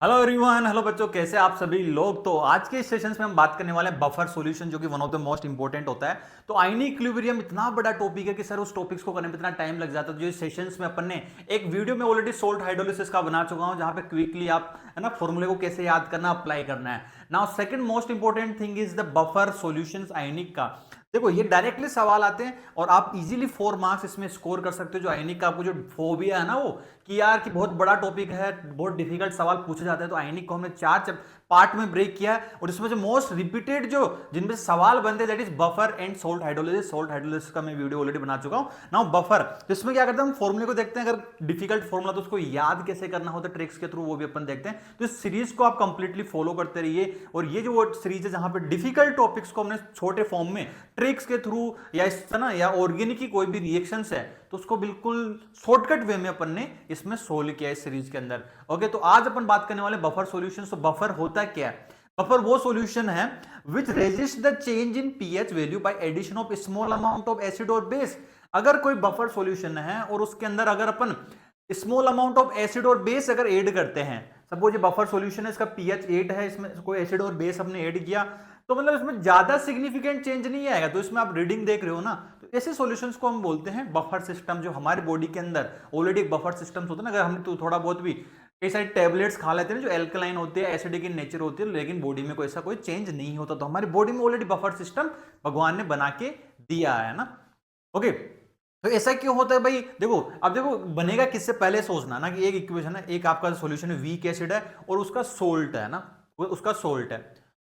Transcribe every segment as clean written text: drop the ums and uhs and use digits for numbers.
Hello everyone, hello बच्चों, कैसे आप सभी लोग। तो आज के सेशंस में हम बात करने वाले हैं बफर सॉल्यूशन, जो कि one of the most important होता है। तो आयनिक इक्विलिब्रियम इतना बड़ा टॉपिक है कि सर उस टॉपिक्स को करने में इतना टाइम लग जाता है। जो इस सेशंस में अपन ने एक वीडियो में ऑलरेडी सोल्ट हाइड्रोलिसिस का बना चुका हूं, जहां पे क्विकली आप है ना फॉर्मूले को कैसे याद करना, अप्लाई करना है। Now second most important thing is the buffer solutions ionic का। देखो, ये डायरेक्टली सवाल आते हैं और आप इजीली 4 मार्क्स इसमें स्कोर कर सकते हो। जो आयनिक का आपको जो फोबिया है ना, वो कि यार कि बहुत बड़ा टॉपिक है, बहुत डिफिकल्ट सवाल पूछे जाते हैं, तो आयनिक को हमने 4 पार्ट में ब्रेक किया है। और इसमें जो मोस्ट रिपीटेड जो जिनमें सवाल बनते हैं that is buffer and salt hydrolysis. Salt hydrolysis का मैं वीडियो ऑलरेडी बना चुका हूं। नाउ बफर, तो इसमें क्या करते हैं, हम फॉर्मूले को देखते हैं। अगर डिफिकल्ट फॉर्मूला तो उसको याद कैसे करना होता है ट्रिक्स के थ्रू, वो भी अपन देखते हैं। तो इस सीरीज को आप कंप्लीटली फॉलो करते रहिए। और ये जो सीरीज है जहां पर डिफिकल्ट टॉपिक्स को हमने छोटे फॉर्म में ट्रिक्स के थ्रू या इस तरह या ऑर्गेनिक की कोई भी रिएक्शंस है तो उसको बिल्कुल शॉर्टकट वे में अपन ने इसमें सोल्व किया इस सीरीज के अंदर। ओके, तो आज अपन बात करने वाले बफर सॉल्यूशंस। तो बफर होता क्या है? बफर वो सॉल्यूशन है which resist the change in pH value by addition of small amount of acid और बेस। अगर कोई बफर सॉल्यूशन है और उसके अंदर अगर अपन स्मॉल अमाउंट ऑफ एसिड और बेस अगर ऐड करते हैं, सपोज ये बफर सॉल्यूशन है, इसका पीएच 8 है, इसमें कोई एसिड और बेस हमने ऐड किया, तो मतलब इसमें ज्यादा सिग्निफिकेंट चेंज नहीं आएगा। तो इसमें आप रीडिंग देख रहे हो ना, तो ऐसे सॉल्यूशंस को हम बोलते हैं बफर सिस्टम। जो हमारे बॉडी के अंदर ऑलरेडी बफर सिस्टम्स होते हैं ना, अगर हम तो थोड़ा बहुत भी कई सारे टैबलेट्स खा लेते हैं जो एल्कलाइन होते हैं, एसिडिक इन नेचर होती है, लेकिन बॉडी में कोई ऐसा कोई चेंज नहीं होता, तो हमारी बॉडी में ऑलरेडी बफर सिस्टम भगवान ने बना के दिया है ना। ओके, तो ऐसा क्यों होता है भाई? देखो, अब देखो बनेगा किससे पहले सोचना ना कि एक इक्वेशन है, एक आपका सॉल्यूशन है, वीक एसिड है और उसका सोल्ट है ना, वो उसका सोल्ट है।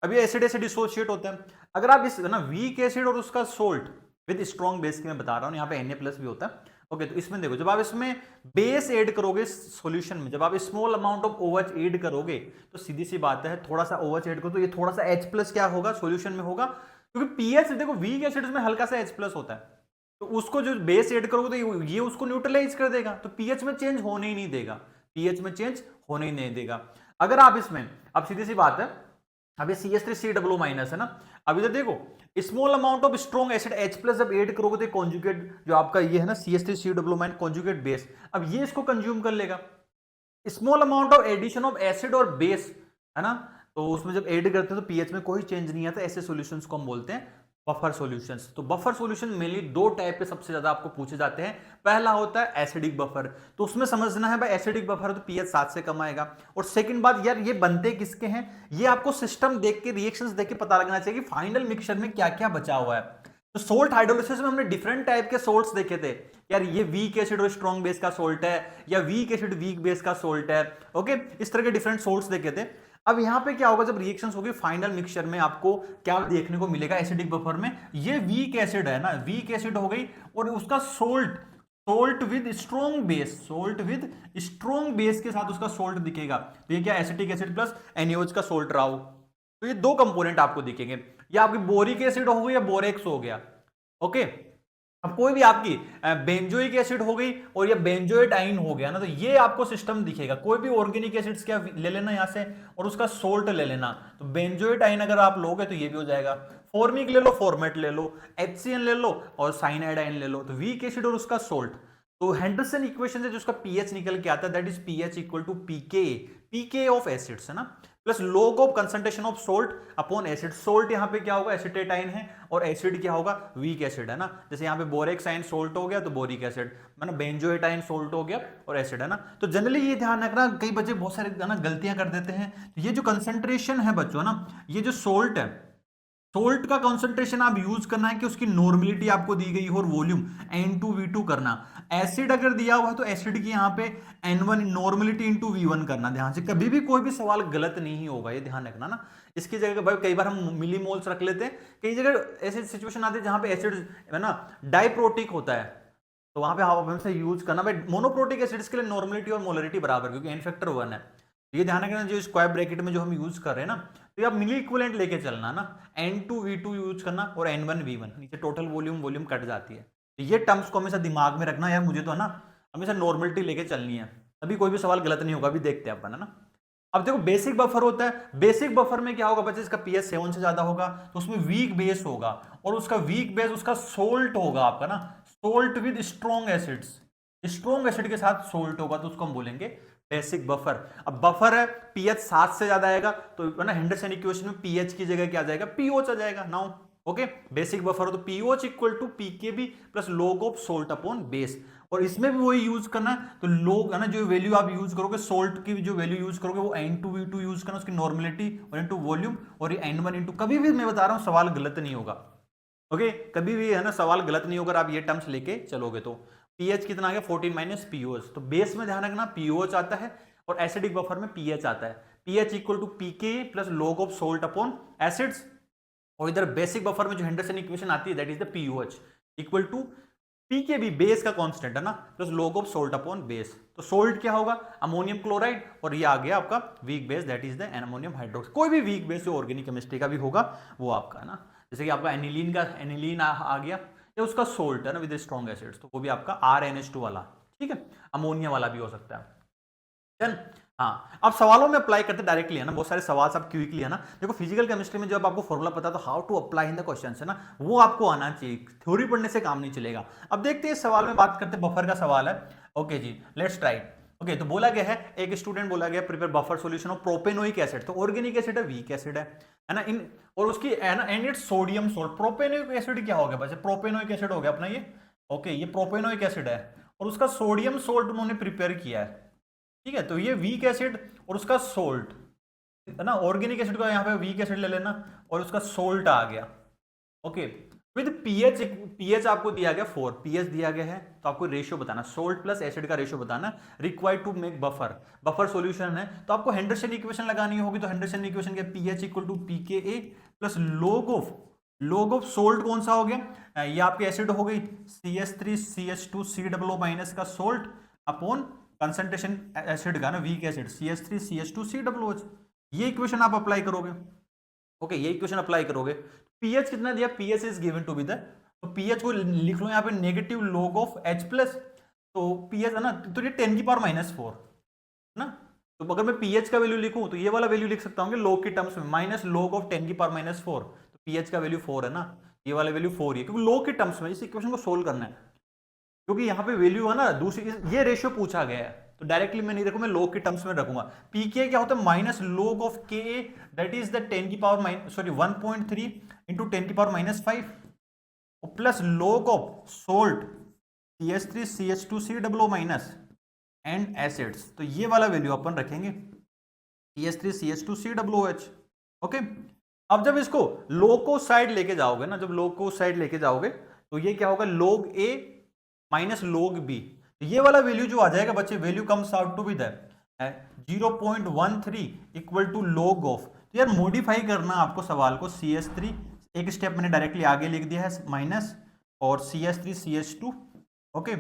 अब ये एसिड से डिसोशिएट होते हैं। अगर आप इस ना वीक एसिड और उसका सोल्ट विद स्ट्रॉन्ग बेस की मैं बता रहा हूं, यहाँ पे Na+ भी होता है। ओके, तो इसमें देखो, जब आप इसमें बेस ऐड करोगे सॉल्यूशन में, जब आप small amount of OH add करोगे, तो सीधी सी बात है, थोड़ा सा OH ऐड करो तो ये थोड़ा सा H+ क्या होगा सॉल्यूशन में होगा, क्योंकि पीएच देखो वीक एसिड में हल्का सा H+ होता है। तो उसको जो बेस ऐड करोगे तो ये उसको न्यूट्रलाइज कर देगा, तो पीएच में चेंज होने ही नहीं देगा, पीएच में चेंज होने ही नहीं देगा। अगर आप इसमें, अब सीधी सी बात है, अब ये CH3COO- है ना, अब इधर देखो small amount of strong acid H+ जब ऐड करोगे तो कॉन्जुगेट जो आपका ये है ना CH3COO- कॉन्जुगेट बेस, अब ये इसको कंज्यूम कर लेगा। Small amount of addition of acid और बेस है ना, तो उसमें जब ऐड करते हैं तो पीएच में कोई चेंज नहीं आता। ऐसे सॉल्यूशंस को हम बोलते हैं बफर सॉल्यूशंस। तो बफर सॉल्यूशन मेनली 2 टाइप के सबसे ज्यादा आपको पूछे जाते हैं। पहला होता है एसिडिक बफर, तो उसमें समझना है भाई एसिडिक बफर है तो पीएच 7 से कम आएगा। और सेकंड बात, यार ये बनते किसके हैं, ये आपको सिस्टम देख के, रिएक्शंस देख के पता लगना चाहिए कि फाइनल मिक्सचर में क्या क्या बचा हुआ है। तो सोल्ट हाइड्रोलिसिस में हमने डिफरेंट टाइप के सोल्ट्स देखे थे, यार ये वीक एसिड और स्ट्रॉन्ग बेस का सोल्ट है, या वीक एसिड वीक बेस का सोल्ट है। ओके, इस तरह के डिफरेंट सोल्ट्स देखे थे। अब यहां पे क्या होगा, जब रिएक्शंस होगी फाइनल मिक्सचर में आपको क्या देखने को मिलेगा एसिडिक बफर में, ये वीक एसिड है ना, वीक एसिड हो गई और उसका salt, salt with strong base, salt with strong base के साथ उसका सोल्ट दिखेगा। तो ये क्या, एसिटिक एसिड प्लस NaOH का सोल्ट रहा हो, तो ये 2 कंपोनेंट आपको दिखेंगे। या आपकी बोरिक एसिड हो गई या बोरेक्स हो गया। ओके, अब कोई भी आपकी बेंजोइक एसिड हो गई और ये बेंजोएट आइन हो गया ना, तो ये आपको सिस्टम दिखेगा। कोई भी ऑर्गेनिक एसिड्स क्या ले लेना यहां से और उसका सोल्ट ले लेना, तो बेंजोएट आइन अगर आप लोगे तो ये भी हो जाएगा। फॉर्मिक ले लो, फॉर्मेट ले लो, HCN ले लो और साइनाइड आइन ले लो, तो वीक एसिड और उसका सोल्ट। तो हेंडरसन इक्वेशन से जो उसका पीएच निकल के आता है that is pH equal to pK of acids है ना, plus log of concentration of salt upon acid. Salt यहां पे क्या होगा, एसिटेट आइन है, और एसिड क्या होगा, वीक एसिड है ना। जैसे यहां पे बोरेक्स आइन सोल्ट हो गया तो बोरिक एसिड, मतलब बेंजोएट आइन सोल्ट हो गया और एसिड है ना। तो जनरली ये ध्यान रखना, कई बच्चे बहुत सारे ना गलतियां कर देते हैं। ये जो कंसंट्रेशन है बच्चों ना, ये जो सोल्ट है, सोल्ट का कंसंट्रेशन आप यूज करना है कि उसकी नॉर्मेलिटी आपको दी गई हो और वॉल्यूम N2V2 करना। एसिड अगर दिया हुआ है तो एसिड की यहां पे N1 नॉर्मेलिटी इंटू V1 करना। ध्यान से, कभी भी कोई भी सवाल गलत नहीं होगा, ये ध्यान रखना ना। इसकी जगह भाई कई बार हम मिलीमोल्स रख लेते हैं, कई जगह ऐसी सिचुएशन आती है जहां पे एसिड है ना डाइप्रोटिक होता है, तो वहां पे आप हमेशा यूज करना भाई मोनोप्रोटिक एसिड्स के लिए नॉर्मेलिटी और मोलरिटी बराबर, क्योंकि N फैक्टर 1 है। ये ध्यान रखना, जो स्क्वायर ब्रैकेट में जो हम यूज कर रहे हैं ना, तो ये आप मिली इक्विवेलेंट लेके चलना ना, N2V2 यूज करना और N1V1, नीचे टोटल वॉल्यूम वॉल्यूम कट जाती है। तो ये टर्म्स को हमेशा दिमाग में रखना, यार मुझे तो है ना हमेशा नॉर्मेलिटी लेके चलनी है, तभी कोई भी सवाल गलत नहीं होगा। अभी देखते हैं अपन है ना। अब देखो बेसिक बफर होता है, बेसिक बफर में क्या होगा बच्चे, इसका पीएच 7 से ज्यादा होगा तो उसमें वीक बेस होगा, और उसका वीक बेस उसका सोल्ट होगा आपका ना, salt with strong acids, strong acid के साथ सोल्ट होगा, तो उसको हम बोलेंगे बेसिक बफर। अब बफर है, पीएच 7 से ज्यादा आएगा तो है ना हेंडरसन इक्वेशन में पीएच की जगह क्या आ जाएगा, पीओच आ जाएगा। नाउ ओके, बेसिक बफर हो तो pOH equal to pKb plus log of salt upon base. और इसमें भी वही यूज करना है, तो लोग है ना जो वैल्यू आप यूज करोगे सोल्ट की जो वैल्यू यूज करोगे वो n2v2 यूज करना, उसकी नॉर्मेलिटी और इनटू वॉल्यूम, और ये n1 इंटू, कभी भी मैं बता रहा हूं सवाल गलत नहीं होगा। ओके, कभी भी है ना सवाल गलत नहीं होगा, आप ये टर्म्स लेके चलोगे तो। पीएच कितना आ गया 14 माइनस पीओएच, तो बेस में ध्यान रखना पीओएच आता है और एसिडिक बफर में पीएच आता है। PH equal to pK plus log of salt upon acids, और इधर बेसिक बफर में जो हेंडरसन इक्वेशन आती है that is the pOH equal to pKb base का कांस्टेंट है ना plus log of salt upon base. तो सोल्ट क्या होगा, अमोनियम क्लोराइड, और ये आ गया आपका weak base that is the ammonium hydroxide. कोई भी वीक बेस जो ऑर्गेनिक केमिस्ट्री का भी होगा वो आपका है ना, जैसे कि आपका एनिलीन का एनिलीन आ गया, या उसका सोल्ट है ना विद स्ट्रॉन्ग एसिड्स, तो वो भी आपका RNH2 वाला, ठीक है, अमोनिया वाला भी हो सकता है। डन। हाँ, अब सवालों में अप्लाई करते डायरेक्टली है ना, बहुत सारे सवाल सब क्विकली है ना। देखो फिजिकल केमिस्ट्री में जब आपको फॉर्मूला पता तो how to apply in the questions है ना, वो आपको आना चाहिए, थ्योरी पढ़ने से काम नहीं चलेगा। अब देखते हैं सवाल में बात करते, बफर का सवाल है। ओके जी, लेट्स ट्राई। ओके, तो बोला गया है, एक स्टूडेंट बोला गया prepare buffer solution of propanoic acid, तो ऑर्गेनिक एसिड है, वीक एसिड है ना, इन और उसकी है ना and its sodium salt. Propanoic acid क्या हो गया बच्चे, प्रोपेनोइक एसिड हो गया अपना ये। ओके, ये प्रोपेनोइक एसिड है और उसका सोडियम सोल्ट उन्होंने प्रिपेयर किया है, ठीक है, तो ये वीक एसिड और उसका सोल्ट है ना, ऑर्गेनिक एसिड का यहाँ पे वीक एसिड ले लेना और उसका सोल्ट आ गया। ओके, विद पीएच, पीएच आपको दिया गया 4, पीएच दिया गया है, तो आपको रेशियो बताना, सोल्ट प्लस एसिड का रेशियो बताना, required to make buffer, buffer solution है तो आपको हेंडरसन इक्वेशन लगानी होगी। तो हेंडरसन इक्वेशन के pH equal to pKa plus log of salt कौन सा हो गया, ये आपकी एसिड हो गई CH3CH2COO माइनस का सोल्ट अपॉन कंसंट्रेशन एसिड का ना वीक एसिड CH3CH2COOH, ये इक्वेशन आप अप्लाई करोगे। ओके, ये इक्वेशन अप्लाई करोगे, पीएच कितना दिया, pH is given to be the, तो पीएच को लिख लो यहाँ पे negative log of H plus, तो पीएच है ना, तो ये 10 की पावर -4 ना, तो अगर मैं पीएच का वैल्यू लिखूं तो ये वाला वैल्यू लिख सकता हूँ log के टर्म्स में, माइनस log ऑफ 10 की पावर -4, तो पीएच का वैल्यू 4 है ना, ये वाला वैल्यू 4 है, क्योंकि log के टर्म्स में इस इक्वेशन को सोल्व करना है, क्योंकि यहाँ पे वैल्यू है ना दूसरी, ये रेशियो पूछा गया है, तो डायरेक्टली मैं नहीं रखूंगा, मैं log के टर्म्स में रखूंगा। पीके क्या होता है, माइनस log ऑफ के दैट इज द 10 की पावर 1.3 इंटू 10 की power -5 plus log of salt CH3CH2COO minus and acids, तो ये वाला वैल्यू अपन रखेंगे CH3CH2COOH। ओके, अब जब इसको log को साइड लेके जाओगे ना, जब log को साइड लेके जाओगे तो ये क्या होगा, log A minus log B, ये वाला वैल्यू जो आ जाएगा बच्चे, value comes out to be that 0.13 equal to log of, तो यार मॉडिफाई करना आपको सवाल को, CH3 एक स्टेप मैंने डायरेक्टली आगे लिख दिया है माइनस, और CH3CH2 okay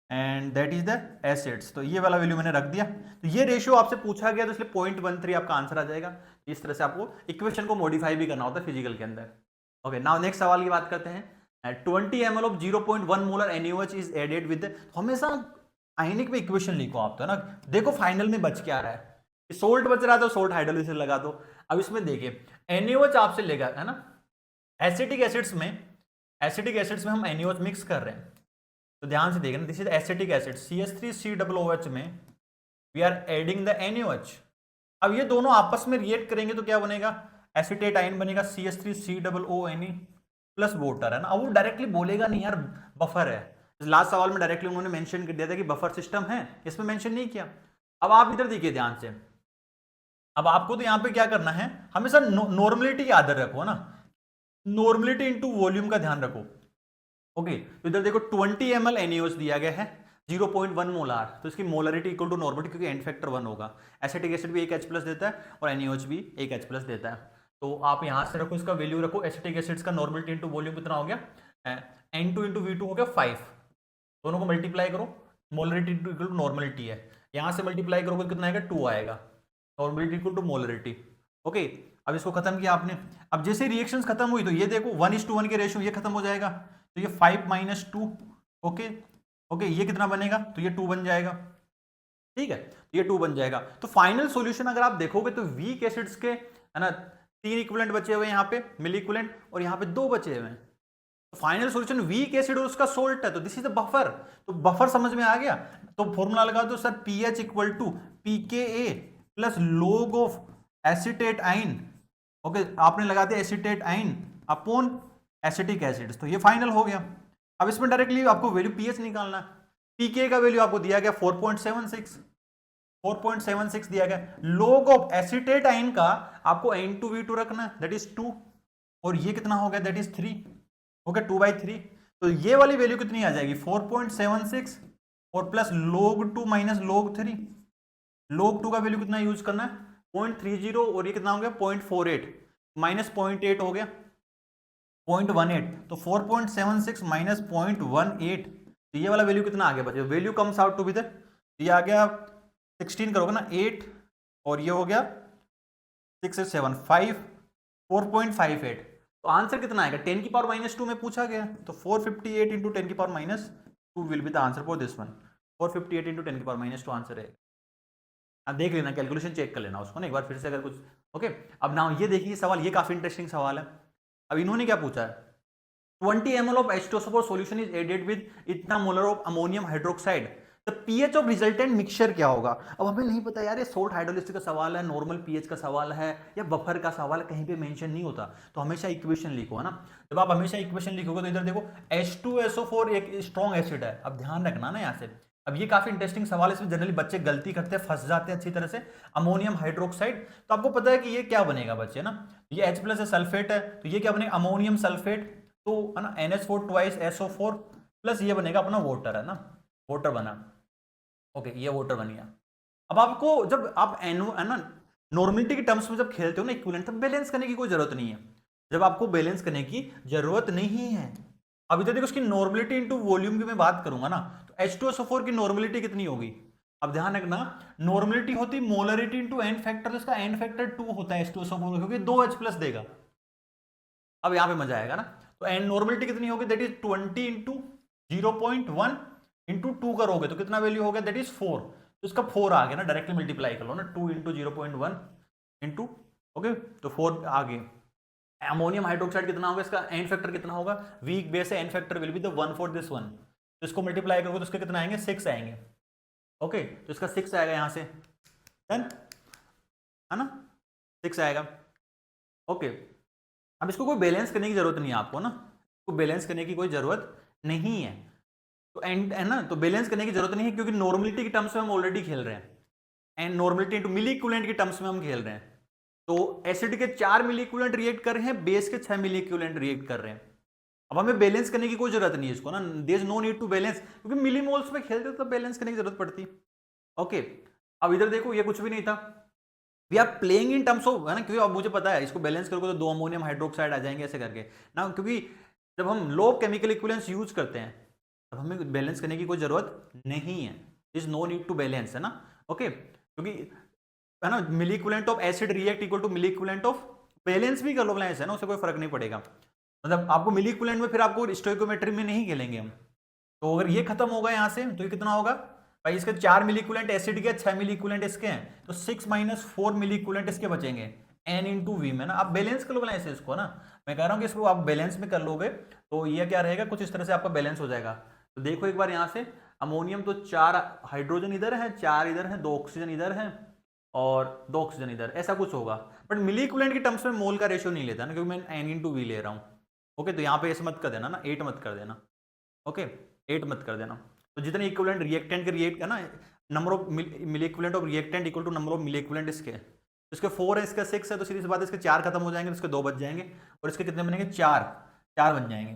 and that is the acids, तो ये वाला वैल्यू मैंने रख दिया। तो ये रेशियो आपसे पूछा गया तो इसलिए 0.13 आपका आंसर आ जाएगा। इस तरह से आपको इक्वेशन को मॉडिफाई भी करना होता है फिजिकल के अंदर। ओके, नाउ नेक्स्ट सवाल की बात करते हैं। 20 ml of 0.1 molar NaOH is added with, हमेशा आयनिक में इक्वेशन लिखो आप, तो ना देखो फाइनल में बच क्या रहा है, सोल्ट बच रहा है तो सोल्ट हाइड्रोलिसिस लगा दो। अब इसमें देखिए NaOH आपसे लेगा है ना, एसिटिक एसिड्स में हम NaOH मिक्स कर रहे हैं, तो ध्यान से देखना, this is acetic acid CH3COOH में we are adding the NaOH। अब ये दोनों आपस में रिएक्ट करेंगे तो क्या बनेगा, एसिटेट आयन बनेगा CH3COONe प्लस वाटर है ना। अब वो डायरेक्टली बोलेगा नहीं यार बफर है, लास्ट सवाल में डायरेक्टली उन्होंने मेंशन कर दिया था कि बफर सिस्टम है, इसमें मेंशन नहीं किया। अब आप इधर देखिए ध्यान से, अब आपको तो यहाँ पे क्या करना है, हमेशा नॉर्मलिटी याद रखो ना, नॉर्मलिटी इनटू वॉल्यूम का ध्यान रखो। ओके, तो इधर देखो 20 ml NaOH दिया गया है 0.1 मोलार, तो इसकी मोलरिटी इक्वल टू नॉर्मलिटी, क्योंकि एंड फैक्टर 1 होगा। एसिटिक एसिड भी एक H+ देता है और NaOH भी एक H+ देता है, तो आप यहां से रखो, इसका वैल्यू रखो, एसिटिक एसिड्स का नॉर्मलिटी इनटू वॉल्यूम कितना हो गया, N2 इंटू V2 हो गया 5, दोनों को मल्टीप्लाई करो, मोलरिटी इक्वल टू नॉर्मलिटी है, यहां से मल्टीप्लाई करोगे कितना आएगा 2 आएगा, normality equal to molarity. Okay, अब इसको खत्म किया आपने, अब जैसे रिएक्शंस खत्म हुई तो ये देखो 1:1 के रेशियो ये खत्म हो जाएगा, तो ये 5 - 2 ओके ओके, ये कितना बनेगा, तो ये 2 बन जाएगा, ठीक है, ये 2 बन जाएगा। तो फाइनल सॉल्यूशन अगर आप देखोगे तो वीक एसिड्स के है ना 3 इक्विवेलेंट बचे हुए यहाँ पे मिली इक्विवेलेंट, और यहाँ पे 2 बचे हुए हैं, तो फाइनल सॉल्यूशन वीक एसिड और उसका सोल्ट है, तो दिस इज द बफर। तो बफर समझ में आ गया। तो फॉर्मूला लगा दो sir, pH equal to pKa plus log of acetate ion. Okay, आपने लगा दिया एसिटेट आइन अपॉन एसिटिक एसिड, तो ये फाइनल हो गया। अब इसमें डायरेक्टली आपको वैल्यू पीएच निकालना है। पीके का वैल्यू आपको दिया गया 4.76 दिया गया। लोग ऑफ एसिटेट आइन का आपको N2V2 रखना है, दैट इज 2, और ये कितना हो गया, दैट इज 3। ओके, 2/3। तो ये वाली वैल्यू कितनी आ जाएगी, 4.76 और plus log 2 minus log 3। log 2 का वैल्यू कितना यूज करना है, 0.30, और ये कितना हो गया 0.48 माइनस 0.8 हो गया 0.18। तो 4.76 माइनस 0.18, तो ये वाला वैल्यू कितना आ गया बच्चे, value comes out to be the, ये आ गया 16 करोगे ना 8, और ये हो गया 6 7 5 4.58। तो आंसर कितना आएगा, 10 की पावर माइनस 2 में पूछा गया, तो 458 इंटू 10 की power minus 2 will be the answer for this one. 458 into 10 की पावर माइनस 2 आंसर है। अब देख लेना, कैलकुलेशन चेक कर लेना उसको ना एक बार फिर से अगर कुछ। ओके, अब ना ये देखिए सवाल, ये काफी इंटरेस्टिंग सवाल है। अब इन्होंने क्या पूछा है, 20 ml of H2SO4 solution is added with इतना molar of ammonium hydroxide, the pH of resultant mixture क्या होगा। अब हमें नहीं पता यार, ये सोल्ट हाइड्रोलिसिस का सवाल है, नॉर्मल पीएच का सवाल है, या बफर का सवाल है, कहीं पे मेंशन नहीं होता। तो हमेशा इक्वेशन लिखो, है ना। जब आप हमेशा इक्वेशन लिखोगे तो इधर देखो H2SO4 एक स्ट्रॉन्ग एसिड है, अब ध्यान रखना ना यहाँ से। अब ये काफी इंटरेस्टिंग सवाल है, इसमें जनरली बच्चे गलती करते हैं, फंस जाते हैं अच्छी तरह से। अमोनियम हाइड्रोक्साइड, तो आपको पता है कि ये क्या बनेगा बच्चे ना, ये H+ है, सल्फेट है, तो ये क्या बनेगा, अमोनियम सल्फेट, तो है ना NH4 ट्वाइस SO4 प्लस ये बनेगा अपना वाटर, है ना, वाटर बना। ओके, ये वाटर बन गया। अब आपको जब आप है ना नॉर्मलिटी के टर्म्स में जब खेलते हो ना इक्विवेलेंट, तब बैलेंस करने की कोई जरूरत नहीं है। जब आपको बैलेंस करने की जरूरत नहीं है। अब इधर देखो, उसकी नॉर्मलिटी इंटू वॉल्यूम की मैं बात करूंगा ना, तो H2SO4 की नॉर्मलिटी कितनी होगी। अब ध्यान रखना, नॉर्मलिटी होती मोलरिटी इंटू एन फैक्टर, इसका एन फैक्टर 2 होता है H2SO4, क्योंकि 2H+ देगा। अब यहां पे मजा आएगा ना। तो एन नॉर्मलिटी कितनी होगी, दैट इज 20 इंटू 0.1 इंटू 2 करोगे तो कितना वैल्यू हो गया, दैट इज 4। तो इसका 4 आ गया ना, डायरेक्टली मल्टीप्लाई कर लो ना, 2 इंटू 0.1 इंटू, ओके, तो 4 आ गए। अमोनियम हाइड्रोक्साइड कितना होगा, इसका एन फैक्टर कितना होगा, वीक बेस है, N factor will be the 1 for this one. तो इसको मल्टीप्लाई करोगे तो इसके कितना आएंगे, 6 आएंगे। ओके, तो इसका 6 आएगा यहां से, डन है ना, 6 आएगा। ओके, अब इसको कोई बैलेंस करने की जरूरत नहीं है आपको ना, इसको बैलेंस करने की कोई जरूरत नहीं है। तो एंड है ना, तो बैलेंस करने की जरूरत नहीं है, क्योंकि नॉर्मलिटी के टर्म्स में हम ऑलरेडी खेल रहे हैं, and normality into milliequivalent के टर्म्स में हम खेल रहे हैं। तो एसिड के 4 मिली इक्विवेलेंट रिएक्ट कर रहे हैं, बेस के 6 मिली इक्विवेलेंट रिएक्ट कर रहे हैं। अब हमें बैलेंस करने की कोई जरूरत नहीं है इसको ना, there is no need to balance, क्योंकि मिली मोल्स में खेलते तो बैलेंस करने की जरूरत पड़ती। ओके, अब इधर देखो, ये कुछ भी नहीं था, we are playing in terms of, है ना, क्योंकि अब मुझे पता है इसको बैलेंस करोगे तो 2 अमोनियम हाइड्रोक्साइड आ जाएंगे ऐसे करके ना, क्योंकि जब हम लो केमिकल इक्विवेलेंस यूज करते हैं तब हमें बैलेंस करने की कोई जरूरत नहीं है, is no need to balance, है ना। ओके, क्योंकि है ना, milli equivalent of acid react equal to milli equivalent of, balance भी कर लो बैलेंस, है ना, उससे कोई फर्क नहीं पड़ेगा। मतलब आपको मिली इक्विवेलेंट में फिर आपको स्टोइकोमेट्री में नहीं खेलेंगे हम। तो अगर ये खत्म होगा यहाँ से तो ये कितना होगा भाई, इसके 4 मिली इक्विवेलेंट एसिड के, 6 मिली इक्विवेलेंट इसके हैं, तो 6 माइनस 4 मिली इक्विवेलेंट इसके बचेंगे n इंटू वी में ना। आप बैलेंस कर लो बैलेंस इसको ना, मैं कह रहा हूँ कि इसको आप बैलेंस में कर लोगे तो ये क्या रहेगा, कुछ इस तरह से आपका बैलेंस हो जाएगा। तो देखो एक बार यहाँ से, अमोनियम तो 4 हाइड्रोजन इधर है, 4 इधर है, 2 ऑक्सीजन इधर है और 2 ऑक्सीजन इधर, ऐसा कुछ होगा। बट मिली इक्विवेलेंट के टर्म्स में मोल का रेशियो नहीं लेता ना, क्योंकि मैं n इंटू वी ले रहा हूँ। ओके, तो यहाँ पे ऐसे मत कर देना ना, 8 मत कर देना। ओके, 8 मत कर देना। तो जितने इक्विवेलेंट रिएक्टेंट के रिएक्ट है ना, number of milli equivalent of reactant equal to number of milliequivalent इसके, तो इसके 4 है, इसका 6 है, तो सीधी सी बात है इसके 4 खत्म हो जाएंगे, तो इसके 2 बच जाएंगे, और इसके कितने बनेंगे, 4 बन जाएंगे।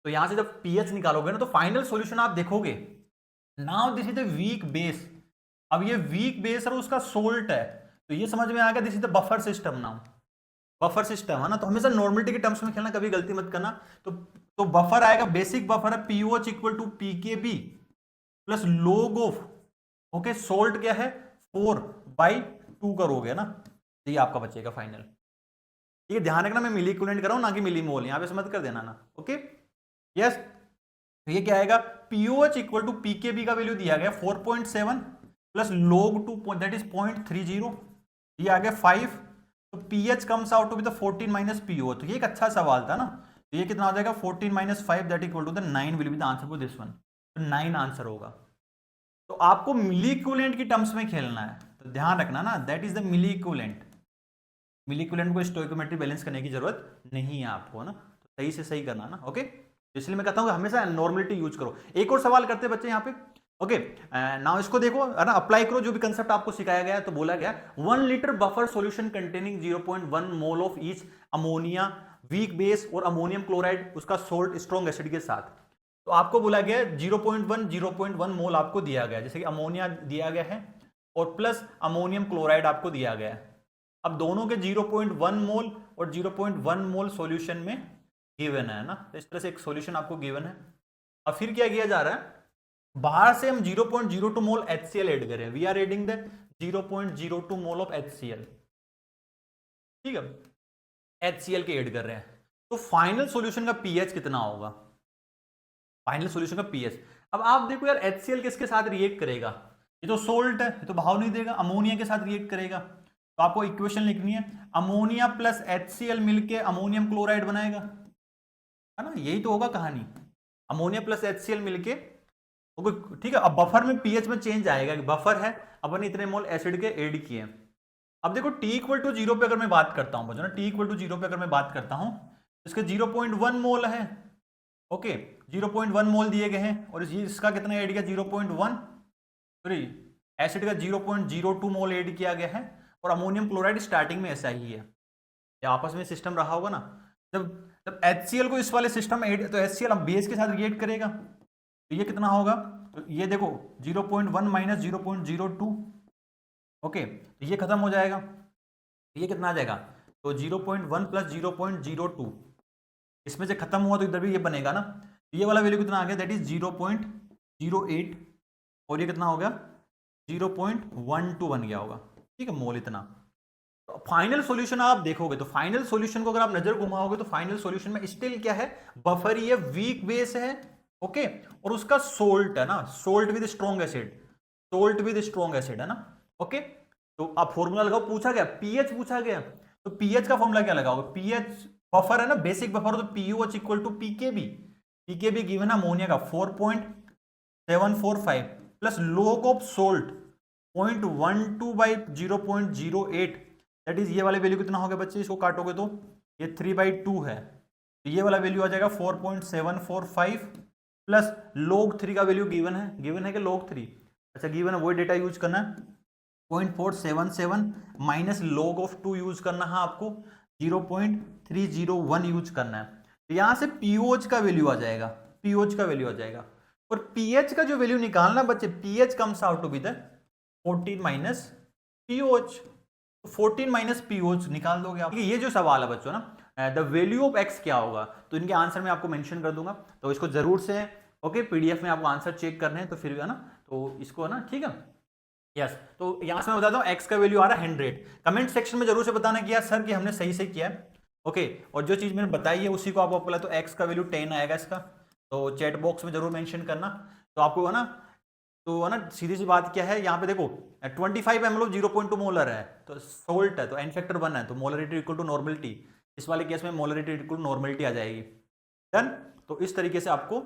तो यहां से जब पीएच निकालोगे ना तो फाइनल सॉल्यूशन आप देखोगे, now this is the weak base. अब ये वीक बेस और उसका सोल्ट है, तो ये समझ में आ गया, this is the buffer system. Now buffer system है ना, तो हमेशा नॉर्मलिटी के टर्म्स में खेलना, कभी गलती मत करना। तो बफर आएगा, बेसिक बफर है pOH equal to pKb plus log of, okay, salt क्या है 4/2 करोगे ना, तो ये आपका बचेगा फाइनल। ठीक है, ध्यान रखना मैं मिली इक्विवेलेंट कर रहा हूं ना कि मिली मोल, यहां पे समझ कर देना ना। ओके, यस, तो ये क्या आएगा, पीओएच इक्वल टू पीकेबी का वैल्यू दिया गया 4.7 प्लस log 2 दैट इज 0.30, ये आ गया 5, तो pH comes out to be the 14 minus पीओ। तो ये एक अच्छा सवाल था ना, तो ये कितना हो जाएगा 14 minus 5 that equal to the 9 will be the answer for this one. तो 9 आंसर होगा। तो आपको मिली इक्विवेलेंट की टर्म्स में खेलना है, तो ध्यान रखना ना, that is the milliequivalent. Milliequivalent को स्टोइकोमेट्रिक बैलेंस करने की जरूरत नहीं है आपको ना, तो सही से सही करना ना। ओके, इसलिए मैं कहता हूं कि हमेशा नॉर्मलिटी यूज करो। एक और सवाल करते हैं बच्चे यहाँ पे। ओके, नाउ इसको देखो है ना, अप्लाई करो जो भी कंसेप्ट आपको सिखाया गया है। तो बोला गया 1 litre buffer solution containing 0.1 mole of each ammonia, weak base और अमोनियम क्लोराइड, उसका सोल्ट स्ट्रॉन्ग एसिड के साथ। तो आपको बोला गया 0.1 मोल आपको दिया गया, जैसे कि अमोनिया दिया गया है और प्लस अमोनियम क्लोराइड आपको दिया गया है। अब दोनों के 0.1 मोल और 0.1 मोल सॉल्यूशन में गिवन है ना, तो इस तरह से एक सॉल्यूशन आपको गिवन है। अब फिर क्या किया जा रहा है, बाहर से हम 0.02 मोल HCl ऐड करें। We are adding the 0.02 mole of HCl, ठीक है, HCl के ऐड कर रहे हैं। तो फाइनल सॉल्यूशन का पीएच कितना होगा, फाइनल सॉल्यूशन का पीएच। अब आप देखो यार, HCl किसके साथ रिएक्ट करेगा, ये तो सोल्ट है, ये तो भाव नहीं देगा, अमोनिया के साथ रिएक्ट करेगा। तो आपको इक्वेशन लिखनी है, अमोनिया प्लस HCl मिलके अमोनियम क्लोराइड बनाएगा, है ना, यही तो होगा कहानी, अमोनिया प्लस HCl मिलके, ठीक है। अब बफर में पीएच में चेंज आएगा, बफर है, अपन इतने मोल एसिड के ऐड किए। अब देखो T इक्वल टू 0 पे अगर मैं बात करता हूं बच्चों ना, T इक्वल टू 0 पे अगर मैं बात करता हूं, इसके 0.1 मोल है। ओके, 0.1 मोल दिए गए हैं और इसका कितना ऐड किया 0.1, सॉरी एसिड का 0.02 मोल ऐड किया गया है और अमोनियम क्लोराइड स्टार्टिंग में ऐसा ही है। ये आपस में सिस्टम रहा होगा ना, जब HCl को इस वाले सिस्टम में ऐड, तो HCl अब बेस के साथ रिएक्ट करेगा, तो ये कितना होगा, तो ये देखो 0.1 माइनस 0.02, ओके, तो ये खत्म हो जाएगा, तो ये कितना आ जाएगा, तो 0.1 प्लस 0.02, इसमें से खत्म हुआ तो इधर भी ये बनेगा ना, तो ये वाला वैल्यू कितना आ गया, दैट इज 0.08 और ये कितना हो गया 0.12 बन गया होगा, ठीक है, मोल इतना। तो फाइनल सॉल्यूशन आप देखोगे तो फाइनल सॉल्यूशन को अगर आप नजर घुमाओगे तो फाइनल सॉल्यूशन में स्टिल क्या है, बफर, ये वीक बेस है, ओके, और उसका सोल्ट है ना, salt with strong acid, salt with strong acid है ना, ओके। तो आप फॉर्मूला लगाओ, पूछा गया पीएच, पूछा गया, तो पीएच का फॉर्मूला क्या लगाओगे, पीएच बफर है ना, बेसिक बफर, तो pOH equal to pKb, pKb given है अमोनिया का 4.745 plus log of salt 0.12 by 0.08, that is ये वाले वैल्यू कितना हो गया बच्चे, इसको काटोगे तो ये 3/2 है, तो ये वाला वैल्यू आ जाएगा 4.745 प्लस log 3 का वैल्यू गिवन है कि log 3, अच्छा गिवन है, वही डेटा यूज करना है, 0.477 माइनस log ऑफ 2 यूज करना है आपको, 0.301 यूज करना है। तो यहां से पीओच का वैल्यू आ जाएगा, पीओच का वैल्यू आ जाएगा, और पीएच का जो वैल्यू निकालना बच्चे, pH comes out to be the 14 minus pOH, 14 minus pOH निकाल दोगे आप। ये जो सवाल है बच्चों ना, द वैल्यू ऑफ एक्स क्या होगा, तो इनके आंसर में आपको मेंशन कर दूंगा, तो इसको जरूर से ओके पीडीएफ में आपको आंसर चेक करने हैं, तो फिर है ना, तो इसको है ना, ठीक है, यस। तो यहां से मैं बताता हूं एक्स का वैल्यू आ रहा है 100। कमेंट सेक्शन में जरूर से बताना कि यार सर कि हमने सही से किया है, ओके, और जो चीज मैंने बताई है उसी को आपको बोला, तो एक्स का वैल्यू 10 आएगा इसका, तो चैट बॉक्स में जरूर मेंशन करना, तो आपको है ना, तो है ना, सीधी सी बात क्या है, यहाँ पे देखो 25 ml 0.2 मोलर है, तो सोल्ट है, तो एन फैक्टर 1 है, तो मोलरिटी इक्वल टू नॉर्मलिटी, इस वाले केस में मोलरिटी इक्वल टू नॉर्मलिटी आ जाएगी, डन। तो इस तरीके से आपको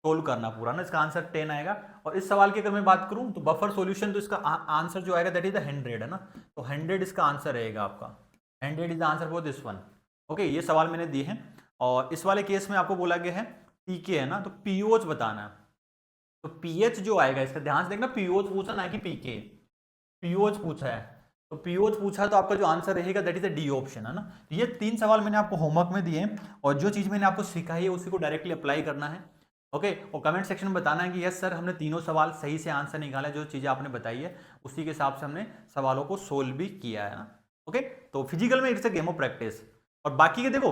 सोल्व करना पूरा ना, इसका आंसर 10 आएगा। और इस सवाल की अगर मैं बात करूं तो बफर सॉल्यूशन, तो इसका आंसर जो आएगा दैट इज द 100 है ना, तो 100 इसका आंसर रहेगा आपका, 100 is the answer for this one, okay. ये सवाल मैंने दिए हैं, और इस वाले केस में आपको बोला गया है पीके है ना, तो पीओच बताना है, तो पीएच जो आएगा इसका ध्यान से देखना, पीओच पूछा ना कि पीके, पीओच पूछा है, तो पीओच पूछा तो आपका जो आंसर रहेगा that is the D option है ना। तो ये 3 सवाल मैंने आपको होमवर्क में दिए हैं, और जो चीज मैंने आपको सिखाई है उसी को डायरेक्टली अप्लाई करना है, ओके। और कमेंट सेक्शन में बताना है कि यस सर हमने तीनों सवाल सही से आंसर निकाला, जो चीजें आपने बताई है उसी के हिसाब से हमने सवालों को सोल्व भी किया है ना, ओके। तो फिजिकल में it's a game of practice. और बाकी के देखो,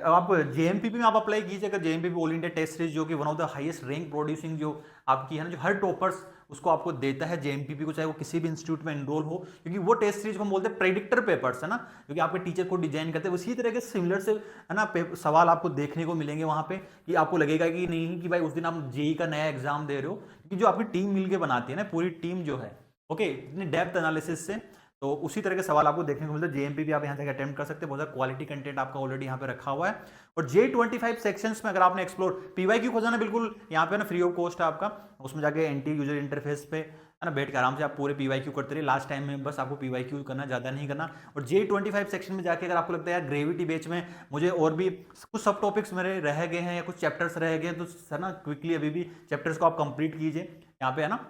आप जेएमपीपी में आप अप्लाई कीजिए, अगर जेएमपीपी ऑल इंडिया टेस्ट सीरीज जो कि one of the highest rank producing जो आपकी है ना, जो हर टॉपर्स उसको आपको देता है जेएमपीपी को, चाहे वो किसी भी इंस्टीट्यूट में एनरोल हो, क्योंकि वो टेस्ट सीरीज को हम बोलते हैं प्रेडिक्टर पेपर्स है ना, क्योंकि आपके टीचर को डिजाइन करते हैं उसी तरह के सिमिलर से है ना सवाल आपको देखने को मिलेंगे वहां पे, कि आपको लगेगा कि नहीं कि भाई उस दिन आप जेई का नया एग्जाम दे रहे हो, क्योंकि जो आपकी टीम मिलकर बनाती है ना, पूरी टीम जो है, ओके, इतनी डेप्थ एनालिसिस से तो उसी तरह के सवाल आपको देखने को मिलते हैं। जेएमपी भी आप यहाँ से अटेम्प्ट कर सकते हैं, बहुत सारा क्वालिटी कंटेंट आपका ऑलरेडी यहाँ पे रखा हुआ है। और J25 सेक्शंस में अगर आपने एक्सप्लोर पीवाईक्यू खोजना बिल्कुल यहाँ पे ना फ्री ऑफ कॉस्ट है आपका, उसमें जाके एंटी यूजर इंटरफेस पे है ना बैठ के आराम से आप पूरे पीवाईक्यू करते रहिए। लास्ट टाइम में बस आपको पीवाईक्यू करना, ज़्यादा नहीं करना। और J25 सेक्शन में जाके अगर आपको लगता है यार ग्रेविटी बेच में मुझे और भी कुछ सब टॉपिक्स मेरे रह गए हैं या कुछ चैप्टर्स रह गए हैं, तो सर ना क्विकली अभी भी चैप्टर्स को आप कंप्लीट कीजिए यहाँ पे, है ना।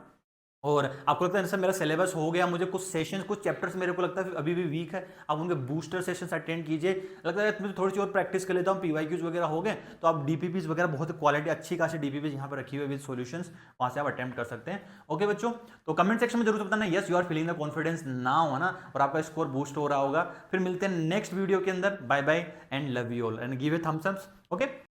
और आपको लगता है जैसे मेरा सिलेबस हो गया, मुझे कुछ सेशंस कुछ चैप्टर्स मेरे को लगता है अभी भी वीक है, आप उनके बूस्टर सेशंस अटेंड कीजिए। लगता है मुझे थोड़ी सी और प्रैक्टिस कर लेता हूँ, पीवाईक्यूज वगैरह हो गए, तो आप डीपीपीज वगैरह बहुत क्वालिटी अच्छी खासी डीपीपीज यहाँ पर रखी हुई विद सॉल्यूशंस, वहाँ से आप अटेम्प्ट कर सकते हैं। ओके बच्चों, तो कमेंट सेक्शन में जरूर बताना yes you are feeling the confidence now, है ना, और आपका स्कोर बूस्ट हो रहा होगा। फिर मिलते हैं नेक्स्ट वीडियो के अंदर। Bye bye and love you all and give a thumbs up. Okay.